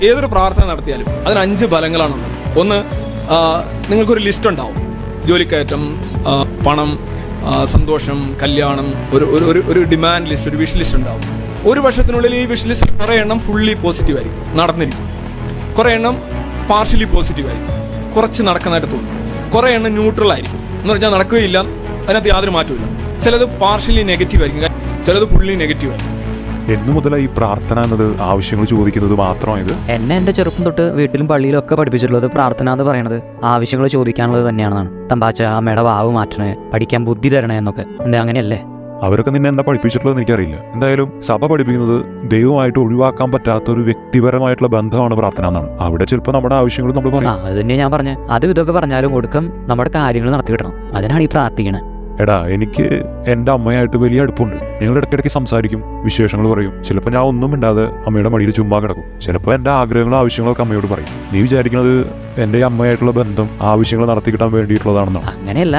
ഏതൊരു പ്രാർത്ഥന നടത്തിയാലും അതിന് 5 ഫലങ്ങളാണുള്ളത്. ഒന്ന്, നിങ്ങൾക്കൊരു ലിസ്റ്റ് ഉണ്ടാവും. ജോലിക്കയറ്റം, പണം, സന്തോഷം, കല്യാണം, ഒരു ഡിമാൻഡ് ലിസ്റ്റ്, ഒരു വിഷ് ലിസ്റ്റ് ഉണ്ടാവും. ഒരു വർഷത്തിനുള്ളിൽ ഈ വിഷ് ലിസ്റ്റ് കുറേ എണ്ണം ഫുള്ളി പോസിറ്റീവ് ആയിരിക്കും, നടന്നിരിക്കും. കുറേ എണ്ണം പാർഷ്യലി പോസിറ്റീവ് ആയിരിക്കും, കുറച്ച് നടക്കുന്നതായിട്ട് തോന്നും. കുറേ എണ്ണം ന്യൂട്രൽ ആയിരിക്കും, എന്ന് പറഞ്ഞാൽ നടക്കുകയില്ല, അതിനകത്ത് യാതൊരു മാറ്റമില്ല. ചിലത് പാർഷ്യലി നെഗറ്റീവ് ആയിരിക്കും, ചിലത് ഫുള്ളി നെഗറ്റീവ് ആയിരിക്കും. എന്നു മുതലായി ഈ പ്രാർത്ഥന എന്നത് ആവശ്യങ്ങൾ ചോദിക്കുന്നത് മാത്രമായത്? എന്നെ എൻ്റെ ചെറുപ്പം തൊട്ട് വീട്ടിലും പള്ളിയിലും ഒക്കെ പഠിപ്പിച്ചിട്ടുള്ളത് പ്രാർത്ഥന എന്ന് പറയുന്നത് ആവശ്യങ്ങൾ ചോദിക്കാനുള്ളത് തന്നെയാണെന്നാണ്. തമ്പാച്ച അമ്മയുടെ വാവ് മാറ്റണേ, പഠിക്കാൻ ബുദ്ധി തരണേ എന്നൊക്കെ. എന്താ അങ്ങനെയല്ലേ? അവരൊക്കെ നിന്നെ എന്താ പഠിപ്പിച്ചിട്ടുള്ളത് എനിക്കറിയില്ല. എന്തായാലും സഭ പഠിപ്പിക്കുന്നത് ദൈവമായിട്ട് ഒഴിവാക്കാൻ പറ്റാത്ത ഒരു വ്യക്തിപരമായിട്ടുള്ള ബന്ധമാണ് പ്രാർത്ഥന എന്നാണ്. അവിടെ ചിലപ്പോൾ നമ്മുടെ ആവശ്യങ്ങൾ നമ്മൾ പറയും. അത് തന്നെ ഞാൻ പറഞ്ഞത്. അതും ഇതൊക്കെ പറഞ്ഞാലും ഒടുക്കം നമ്മുടെ കാര്യങ്ങൾ നടത്തി കിട്ടണം. അതിനാണ് ഈ പ്രാർത്ഥിക്കണേ. എടാ, എനിക്ക് എൻ്റെ അമ്മയായിട്ട് വലിയ അടുപ്പുണ്ട്. ഞങ്ങൾ ഇടയ്ക്കിടയ്ക്ക് സംസാരിക്കും, വിശേഷങ്ങൾ പറയും. ചിലപ്പോൾ ഞാൻ ഒന്നും മിണ്ടാതെ അമ്മയുടെ മടിയിൽ ചുമ്മാ കിടക്കും. ചിലപ്പോൾ എൻ്റെ ആഗ്രഹങ്ങളും ആവശ്യങ്ങളൊക്കെ അമ്മയോട് പറയും. നീ വിചാരിക്കുന്നത് എൻ്റെ അമ്മയായിട്ടുള്ള ബന്ധം ആവശ്യങ്ങൾ നടത്തി കിട്ടാൻ വേണ്ടിയിട്ടുള്ളതാണെന്നാണ്? അങ്ങനെയല്ല,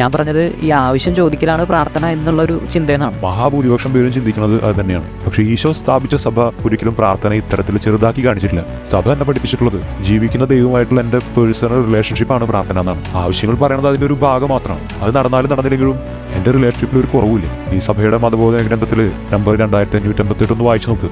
ഞാൻ പറഞ്ഞത് ഈ ആവശ്യം ചോദിക്കലാണ് പ്രാർത്ഥന എന്നുള്ളൊരു ചിന്തയെന്നാണ്. മഹാഭൂരിപക്ഷം പേരും ചിന്തിക്കുന്നത് അത് തന്നെയാണ്. പക്ഷേ ഈശോ സ്ഥാപിച്ച സഭ ഒരിക്കലും പ്രാർത്ഥന ഇത്തരത്തിൽ ചെറുതാക്കി കാണിച്ചിട്ടില്ല. സഭ എന്നെ പഠിപ്പിച്ചിട്ടുള്ളത് ജീവിക്കുന്ന ദൈവമായിട്ടുള്ള എൻ്റെ പേഴ്സണൽ റിലേഷൻഷിപ്പാണ് പ്രാർത്ഥന എന്നാണ്. ആവശ്യങ്ങൾ പറയുന്നത് അതിൻ്റെ ഒരു ഭാഗം മാത്രമാണ്. അത് നടന്നില്ലെങ്കിലും എൻ്റെ റിലേഷൻഷിപ്പിൽ ഒരു കുറവില്ല. ഈ സഭയുടെ മതബോധന ഗ്രന്ഥത്തിൽ നമ്പർ 2558 ഒന്ന് വായിച്ചു നോക്ക്.